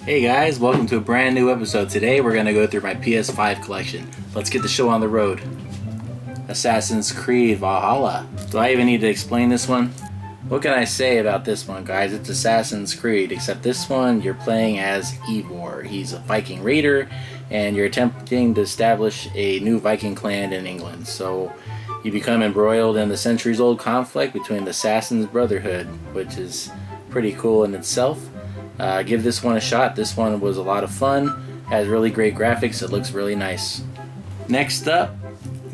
Hey guys, welcome to a brand new episode. Today we're going to go through my PS5 collection. Let's get the show on the road. Assassin's Creed Valhalla. Do I even need to explain this one? What can I say about this one, guys? It's Assassin's Creed, except this one you're playing as Eivor. He's a Viking raider and you're attempting to establish a new Viking clan in England. So you become embroiled in the centuries-old conflict between the Assassins Brotherhood, which is pretty cool in itself. Give this one a shot. This one was a lot of fun, has really great graphics, it looks really nice. Next up,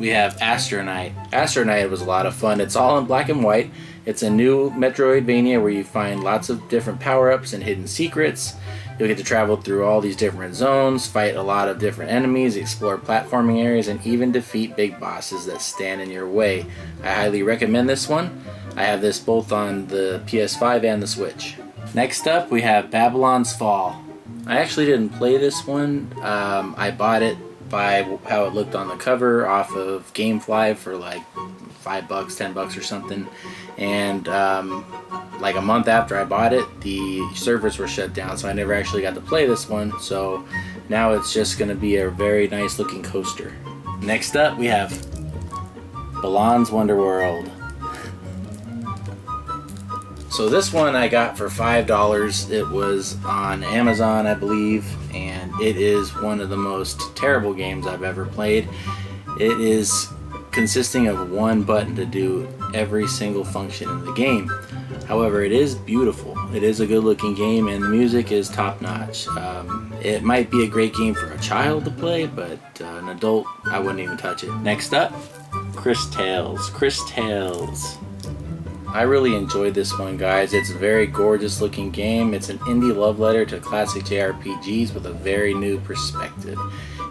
we have Astronaut. Astronaut was a lot of fun. It's all in black and white. It's a new Metroidvania where you find lots of different power-ups and hidden secrets. You'll get to travel through all these different zones, fight a lot of different enemies, explore platforming areas, and even defeat big bosses that stand in your way. I highly recommend this one. I have this both on the PS5 and the Switch. Next up, we have Babylon's Fall. I actually didn't play this one. I bought it by how it looked on the cover off of Gamefly for like $5, $10 or something. And like a month after I bought it, the servers were shut down, so I never actually got to play this one. So now it's just going to be a very nice looking coaster. Next up, we have Balan's Wonderworld. So this one I got for $5. It was on Amazon, I believe, and it is one of the most terrible games I've ever played. It is consisting of one button to do every single function in the game. However, it is beautiful. It is a good looking game and the music is top notch. It might be a great game for a child to play, but an adult, I wouldn't even touch it. Next up, Cris Tales. Cris Tales. I really enjoyed this one, guys. It's a very gorgeous looking game. It's an indie love letter to classic JRPGs with a very new perspective.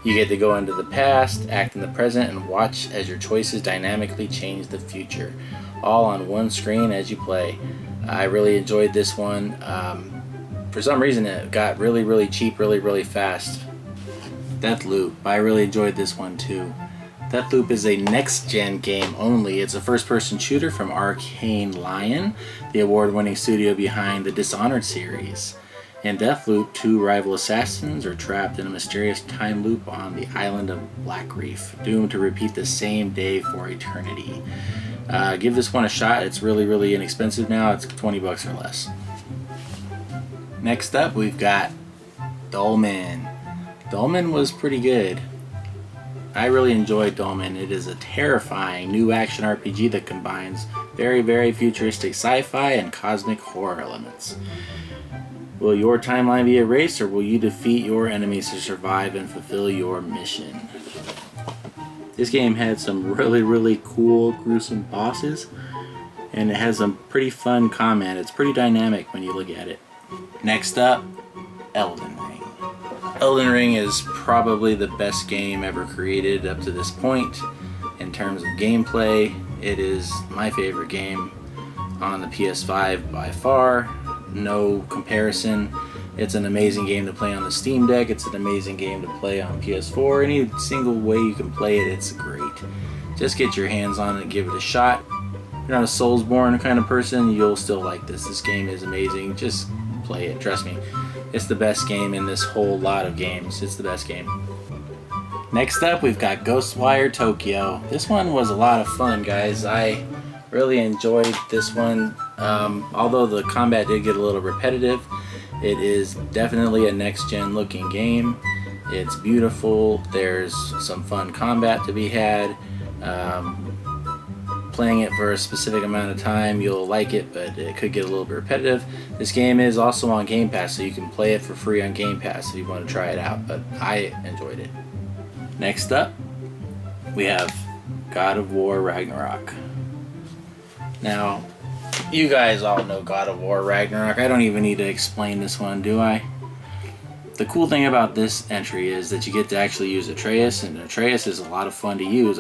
You get to go into the past, act in the present, and watch as your choices dynamically change the future, all on one screen as you play. I really enjoyed this one. For some reason it got really cheap really fast. Deathloop. I really enjoyed this one too. Deathloop is a next-gen game only. It's a first-person shooter from Arcane Lion, the award-winning studio behind the Dishonored series. In Deathloop, two rival assassins are trapped in a mysterious time loop on the island of Black Reef, doomed to repeat the same day for eternity. Give this one a shot. It's really inexpensive now. It's $20 or less. Next up, we've got Dolmen. Dolmen was pretty good. I really enjoyed Dolmen. It is a terrifying new action RPG that combines very futuristic sci-fi and cosmic horror elements. Will your timeline be erased, or will you defeat your enemies to survive and fulfill your mission? This game had some really cool, gruesome bosses, and it has some pretty fun combat. It's pretty dynamic when you look at it. Next up, Elden Ring. Elden Ring is probably the best game ever created up to this point. In terms of gameplay, it is my favorite game on the PS5 by far. No comparison. It's an amazing game to play on the Steam Deck. It's an amazing game to play on PS4. Any single way you can play it, it's great. Just get your hands on it and give it a shot. If you're not a Soulsborne kind of person, you'll still like this. This game is amazing. Just play it, trust me. It's the best game in this whole lot of games. It's the best game. Next up, we've got Ghostwire Tokyo. This one was a lot of fun, guys. I really enjoyed this one. Although the combat did get a little repetitive, it is definitely a next-gen looking game. It's beautiful. There's some fun combat to be had. Playing it for a specific amount of time, you'll like it, but it could get a little bit repetitive. This game is also on Game Pass, so you can play it for free on Game Pass if you want to try it out, but I enjoyed it. Next up, we have God of War Ragnarok. Now, you guys all know God of War Ragnarok. I don't even need to explain this one, do I? The cool thing about this entry is that you get to actually use Atreus, and Atreus is a lot of fun to use.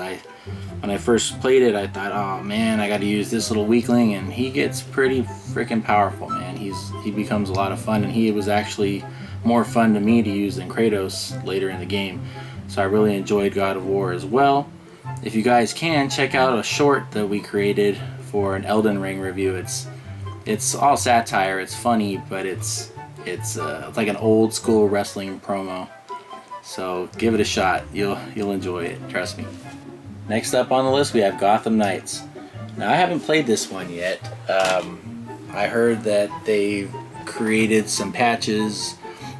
When I first played it, I thought, oh man, I got to use this little weakling, and he gets pretty freaking powerful, man. He becomes a lot of fun, and he was actually more fun to me to use than Kratos later in the game. So I really enjoyed God of War as well. If you guys can, check out a short that we created for an Elden Ring review. It's all satire, it's funny, but it's It's like an old school wrestling promo. So give it a shot. You'll enjoy it. Trust me. Next up on the list we have Gotham Knights. Now I haven't played this one yet. I heard that they created some patches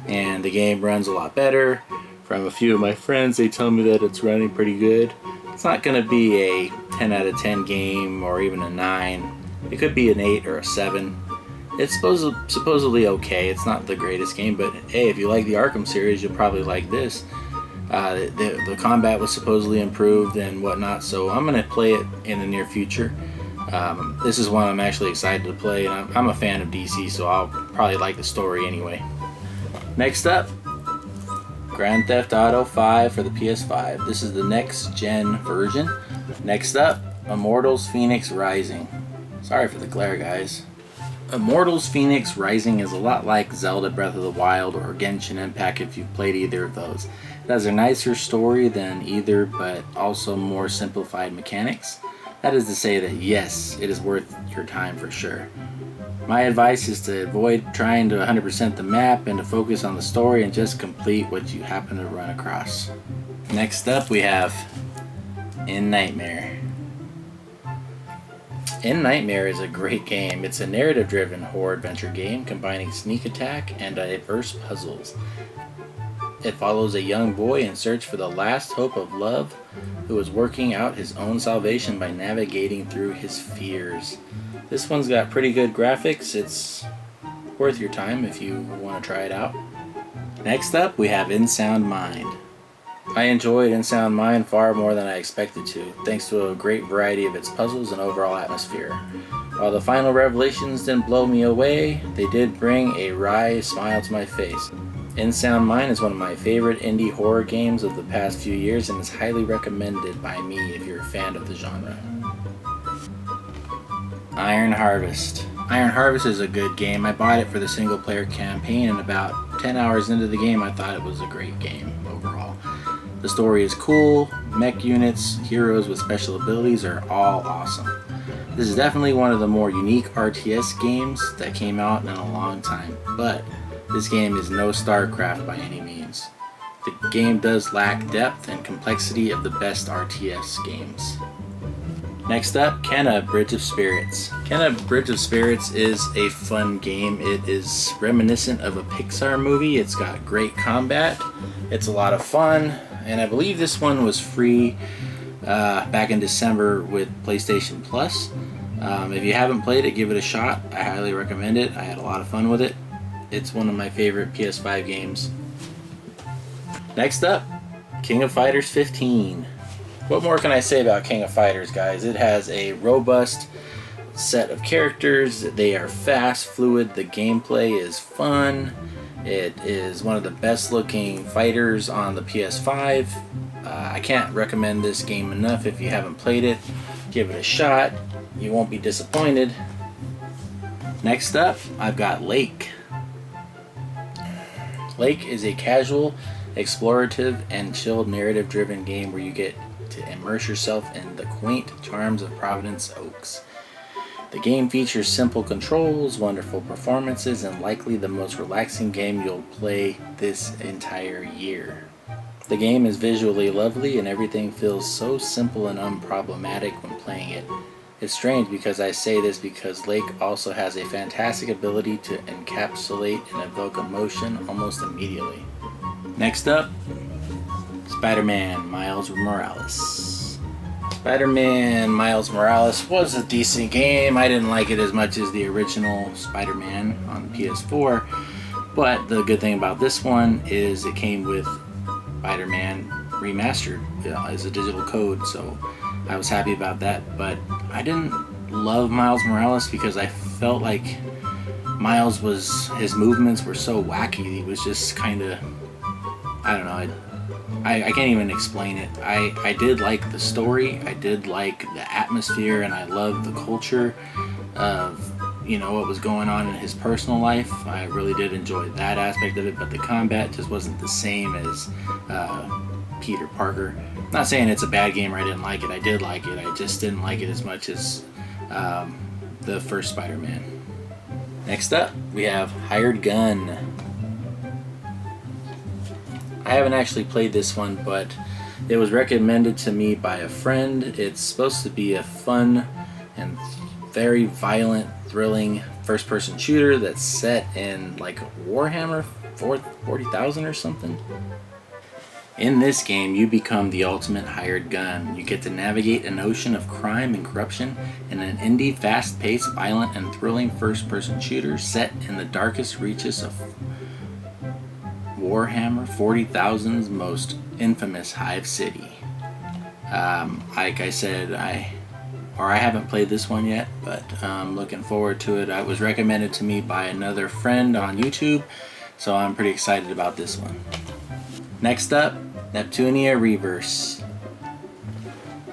and the game runs a lot better. From a few of my friends, they tell me that it's running pretty good. It's not going to be a 10 out of 10 game or even a 9. It could be an 8 or a 7. It's supposedly okay. It's not the greatest game, but hey, if you like the Arkham series, you'll probably like this. The combat was supposedly improved and whatnot, so I'm going to play it in the near future. This is one I'm actually excited to play, and I'm a fan of DC, so I'll probably like the story anyway. Next up, Grand Theft Auto 5 for the PS5. This is the next gen version. Next up, Immortals Fenyx Rising. Sorry for the glare, guys. Immortals Fenyx Rising is a lot like Zelda Breath of the Wild or Genshin Impact if you've played either of those. It has a nicer story than either, but also more simplified mechanics. That is to say that yes, it is worth your time for sure. My advice is to avoid trying to 100% the map and to focus on the story and just complete what you happen to run across. Next up we have In Nightmare. In Nightmare is a great game. It's a narrative-driven horror adventure game combining sneak attack and diverse puzzles. It follows a young boy in search for the last hope of love who is working out his own salvation by navigating through his fears. This one's got pretty good graphics. It's worth your time if you want to try it out. Next up, we have In Sound Mind. I enjoyed In Sound Mind far more than I expected to, thanks to a great variety of its puzzles and overall atmosphere. While the final revelations didn't blow me away, they did bring a wry smile to my face. In Sound Mind is one of my favorite indie horror games of the past few years and is highly recommended by me if you're a fan of the genre. Iron Harvest. Iron Harvest is a good game. I bought it for the single player campaign, and about 10 hours into the game I thought it was a great game overall. The story is cool, mech units, heroes with special abilities are all awesome. This is definitely one of the more unique RTS games that came out in a long time, but this game is no StarCraft by any means. The game does lack depth and complexity of the best RTS games. Next up, Kenna Bridge of Spirits. Kenna Bridge of Spirits is a fun game. It is reminiscent of a Pixar movie. It's got great combat. It's a lot of fun. And I believe this one was free back in December with PlayStation Plus. If you haven't played it, give it a shot. I highly recommend it. I had a lot of fun with it. It's one of my favorite PS5 games. Next up, King of Fighters 15. What more can I say about King of Fighters, guys? It has a robust set of characters. They are fast, fluid. The gameplay is fun. It is one of the best looking fighters on the PS5. I can't recommend this game enough. If you haven't played it, give it a shot. You won't be disappointed. Next up, I've got Lake. Lake is a casual, explorative, and chilled narrative-driven game where you get to immerse yourself in the quaint charms of Providence Oaks. The game features simple controls, wonderful performances, and likely the most relaxing game you'll play this entire year. The game is visually lovely and everything feels so simple and unproblematic when playing it. It's strange because I say this because Lake also has a fantastic ability to encapsulate and evoke emotion almost immediately. Next up, Spider-Man Miles Morales. Spider-Man Miles Morales was a decent game. I didn't like it as much as the original Spider-Man on the PS4, but the good thing about this one is it came with Spider-Man Remastered as a digital code, so I was happy about that. But I didn't love Miles Morales because I felt like his movements were so wacky. He was just kind of, I don't know, I can't even explain it. I did like the story, I did like the atmosphere, and I loved the culture of, what was going on in his personal life. I really did enjoy that aspect of it, but the combat just wasn't the same as Peter Parker. I'm not saying it's a bad game or I didn't like it. I did like it. I just didn't like it as much as the first Spider-Man. Next up, we have Hired Gun. I haven't actually played this one, but it was recommended to me by a friend. It's supposed to be a fun and very violent, thrilling first-person shooter that's set in like Warhammer 40,000 or something. In this game, you become the ultimate hired gun. You get to navigate an ocean of crime and corruption in an indie, fast-paced, violent, and thrilling first-person shooter set in the darkest reaches of Warhammer 40,000's most infamous Hive City. Like I said, I haven't played this one yet, but I'm looking forward to it. It was recommended to me by another friend on YouTube, so I'm pretty excited about this one. Next up, Neptunia Reverse.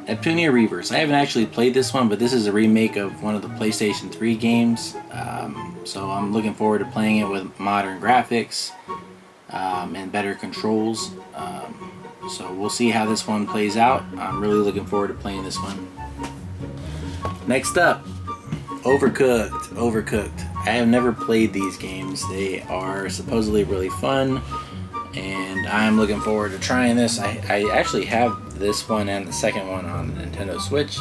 Neptunia Reverse. I haven't actually played this one, but this is a remake of one of the PlayStation 3 games, so I'm looking forward to playing it with modern graphics and better controls. So we'll see how this one plays out. I'm really looking forward to playing this one. Next up, Overcooked. I have never played these games. They are supposedly really fun, and I'm looking forward to trying this. I actually have this one and the second one on the Nintendo Switch,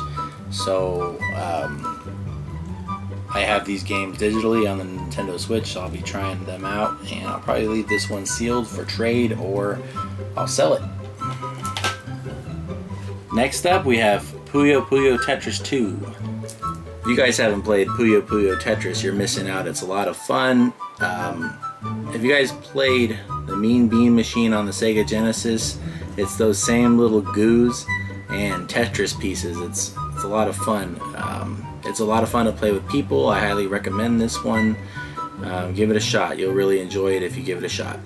so I have these games digitally on the Nintendo Switch, so I'll be trying them out, and I'll probably leave this one sealed for trade, or I'll sell it. Next up, we have Puyo Puyo Tetris 2. If you guys haven't played Puyo Puyo Tetris, you're missing out. It's a lot of fun. If you guys played the Mean Bean Machine on the Sega Genesis, it's those same little goos and Tetris pieces. It's a lot of fun. It's a lot of fun to play with people. I highly recommend this one. Give it a shot. You'll really enjoy it if you give it a shot.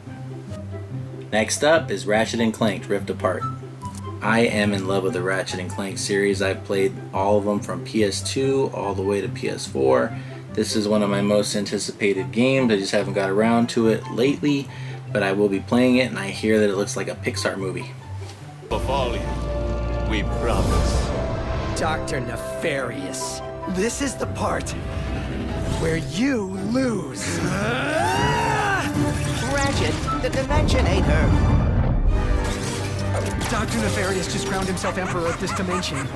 Next up is Ratchet & Clank Rift Apart. I am in love with the Ratchet & Clank series. I've played all of them from PS2 all the way to PS4. This is one of my most anticipated games. I just haven't got around to it lately, but I will be playing it, and I hear that it looks like a Pixar movie. We promise. Dr. Nefarious, this is the part where you lose. Ratchet, the Dimensionator. Dr. Nefarious just crowned himself Emperor of this dimension.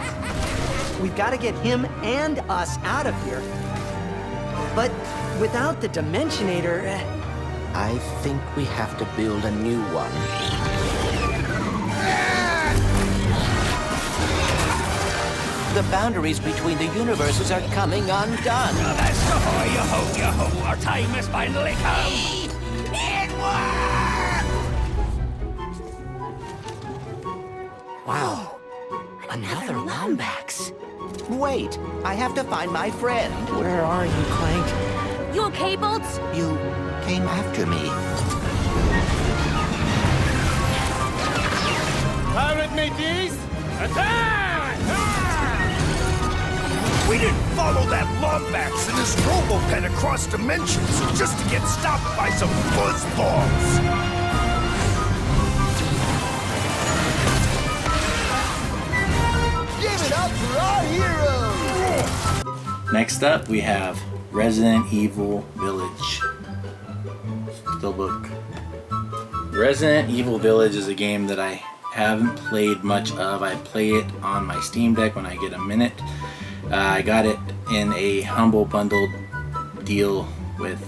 We've got to get him and us out of here. But without the Dimensionator... I think we have to build a new one. The boundaries between the universes are coming undone. Yo-ho, our time has finally come. Wow, another Lombax. Wait, I have to find my friend. Where are you, Clank? You okay, Bolts? You came after me. Pirate mateys, attack! We didn't follow that Lombax in his robo-pen across dimensions just to get stopped by some fuzzballs. Give it up for our hero! Next up, we have Resident Evil Village. The book. Resident Evil Village is a game that I haven't played much of. I play it on my Steam Deck when I get a minute. I got it in a humble bundled deal with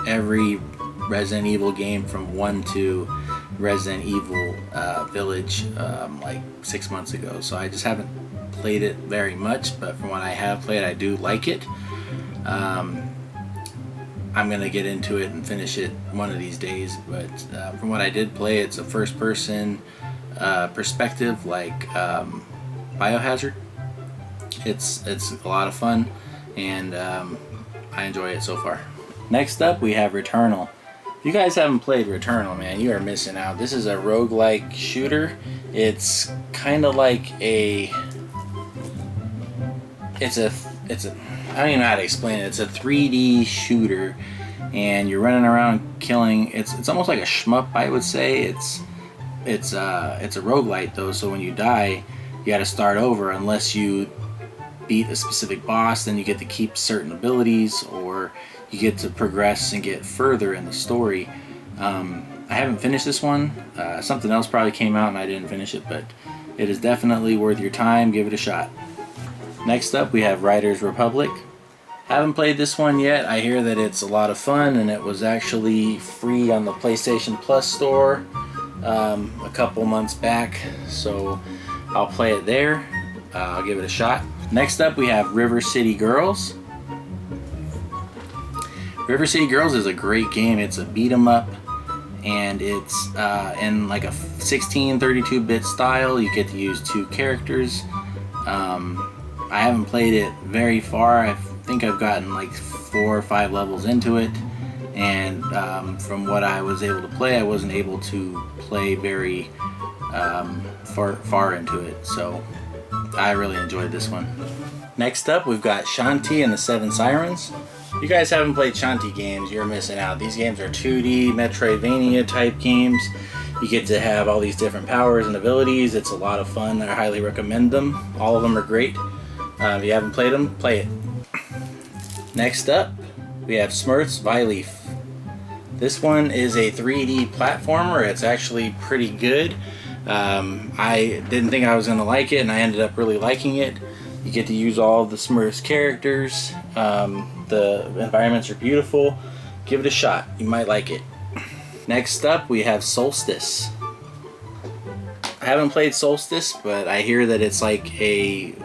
every Resident Evil game from 1 to Resident Evil Village like 6 months ago. So I just haven't played it very much, but from what I have played, I do like it. I'm gonna get into it and finish it one of these days, but from what I did play, it's a first-person perspective like Biohazard. It's a lot of fun, and I enjoy it so far. Next up, we have Returnal. If you guys haven't played Returnal, man, you are missing out. This is a roguelike shooter. It's kind of like a I don't even know how to explain it. It's a 3D shooter, and you're running around killing. It's almost like a shmup, I would say. It's a roguelite though, so when you die, you got to start over unless you beat a specific boss. Then you get to keep certain abilities, or you get to progress and get further in the story. I haven't finished this one. Something else probably came out and I didn't finish it, but it is definitely worth your time. Give it a shot. Next up, we have Riders Republic. Haven't played this one yet. I hear that it's a lot of fun, and it was actually free on the PlayStation Plus store a couple months back, so I'll play it there. I'll give it a shot. Next up, we have River City Girls. River City Girls is a great game. It's a beat 'em up, and it's in like a 1632-bit style. You get to use 2 characters. I haven't played it very far. I think I've gotten like 4 or 5 levels into it, and from what I was able to play, I wasn't able to play very far into it, so I really enjoyed this one. Next up, we've got Shanti and the 7 Sirens. If you guys haven't played Shanti games, you're missing out. These games are 2D Metroidvania type games. You get to have all these different powers and abilities. It's a lot of fun. I highly recommend them. All of them are great. If you haven't played them, play it. Next up, we have Smurfs Vileaf. This one is a 3D platformer. It's actually pretty good. I didn't think I was going to like it, and I ended up really liking it. You get to use all of the Smurfs characters. The environments are beautiful. Give it a shot. You might like it. Next up, we have Solstice. I haven't played Solstice, but I hear that it's like a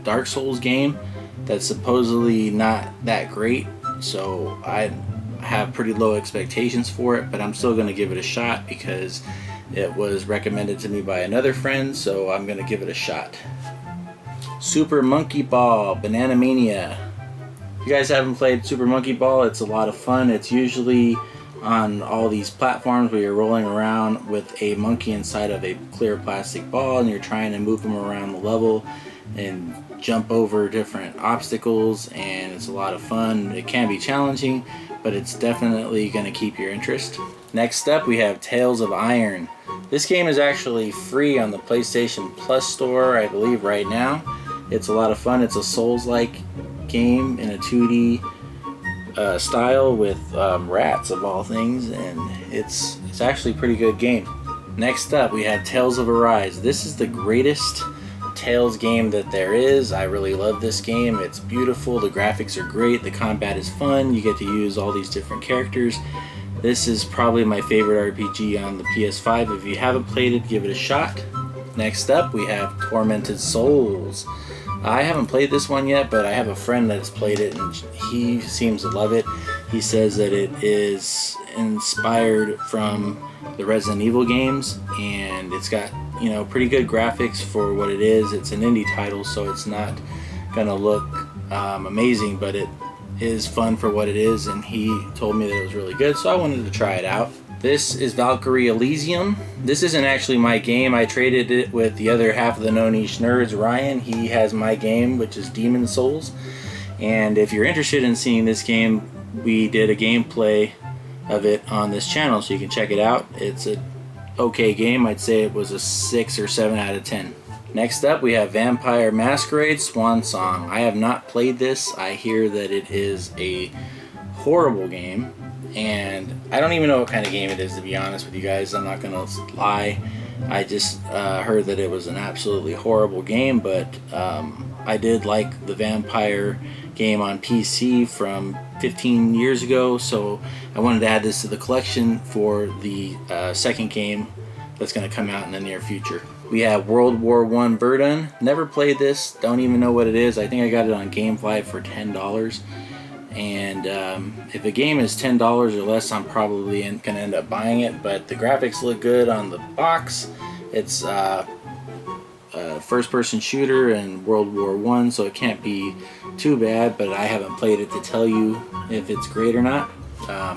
Dark Souls game that's supposedly not that great, so I have pretty low expectations for it, but I'm still going to give it a shot because it was recommended to me by another friend, so I'm going to give it a shot. Super Monkey Ball Banana Mania. If you guys haven't played Super Monkey Ball, it's a lot of fun. It's usually on all these platforms where you're rolling around with a monkey inside of a clear plastic ball, and you're trying to move them around the level and jump over different obstacles, and it's a lot of fun. It can be challenging, but it's definitely going to keep your interest. Next up, we have Tales of Iron. This game is actually free on the PlayStation Plus store, I believe, right now. It's a lot of fun. It's a Souls-like game in a 2D style with rats of all things, and it's actually a pretty good game. Next up, we have Tales of Arise. This is the greatest Tales game that there is. I really love this game. It's beautiful. The graphics are great. The combat is fun. You get to use all these different characters. This is probably my favorite RPG on the PS5. If you haven't played it, give it a shot. Next up, we have Tormented Souls. I haven't played this one yet, but I have a friend that's played it, and he seems to love it. He says that it is inspired from the Resident Evil games, and it's got, you know, pretty good graphics for what it is. It's an indie title, so it's not gonna look amazing, but it is fun for what it is, and he told me that it was really good, so I wanted to try it out. This is Valkyrie Elysium. This isn't actually my game. I traded it with the other half of the No Niche Nerds, Ryan. He has my game, which is Demon Souls. And if you're interested in seeing this game, we did a gameplay of it on this channel, so you can check it out. It's a okay game. I'd say it was a 6 or 7 out of 10. Next up, we have Vampire Masquerade Swan Song. I have not played this. I hear that it is a horrible game, and I don't even know what kind of game it is, to be honest with you guys. I'm not gonna lie. I just heard that it was an absolutely horrible game, but I did like the vampire game on PC from 15 years ago, so I wanted to add this to the collection for the second game that's going to come out in the near future. We have World War I Verdun. Never played this, don't even know what it is. I think I got it on GameFly for $10. And if a game is $10 or less, I'm probably going to end up buying it. But the graphics look good on the box. It's a first-person shooter in World War I, so it can't be too bad. But I haven't played it to tell you if it's great or not.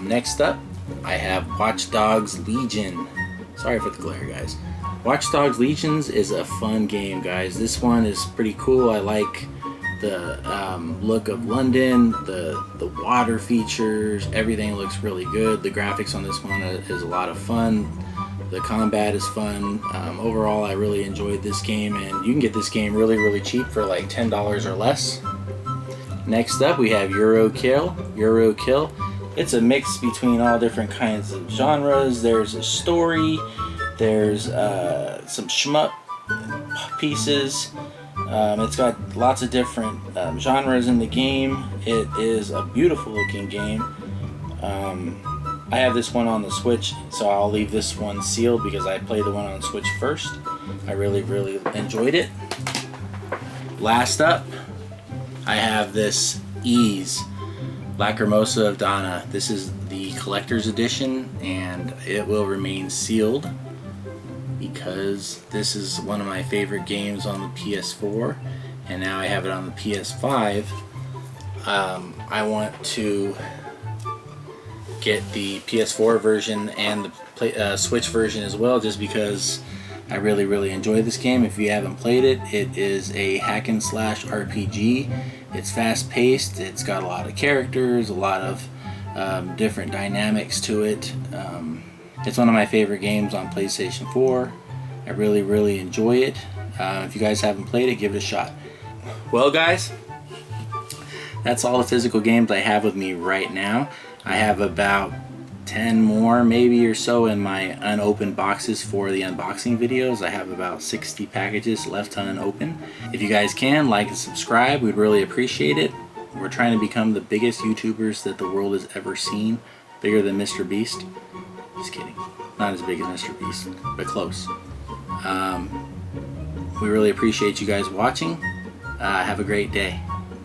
Next up, I have Watch Dogs Legion. Sorry for the glare, guys. Watch Dogs Legions is a fun game, guys. This one is pretty cool. I like the look of London, the water features, everything looks really good. The graphics on this one is a lot of fun. The combat is fun. Overall, I really enjoyed this game, and you can get this game really, really cheap for like $10 or less. Next up, we have Eurokill. It's a mix between all different kinds of genres. There's a story, there's some shmup pieces. It's got lots of different genres in the game. It is a beautiful looking game. I have this one on the Switch, so I'll leave this one sealed because I played the one on Switch first. I really enjoyed it. Last up, I have this Ease Lacrimosa of Donna. This is the collector's edition, and it will remain sealed because this is one of my favorite games on the PS4, and now I have it on the PS5. I want to get the PS4 version and the Switch version as well, just because I really enjoy this game. If you haven't played it, it is a hack and slash RPG. It's fast paced, it's got a lot of characters, a lot of different dynamics to it. It's one of my favorite games on PlayStation 4. I really enjoy it. If you guys haven't played it, give it a shot. Well guys, that's all the physical games I have with me right now. I have about 10 more maybe or so in my unopened boxes for the unboxing videos. I have about 60 packages left to unopen. If you guys can, like and subscribe, we'd really appreciate it. We're trying to become the biggest YouTubers that the world has ever seen. Bigger than Mr. Beast. Just kidding. Not as big as Mr. Beast, but close. We really appreciate you guys watching. Have a great day.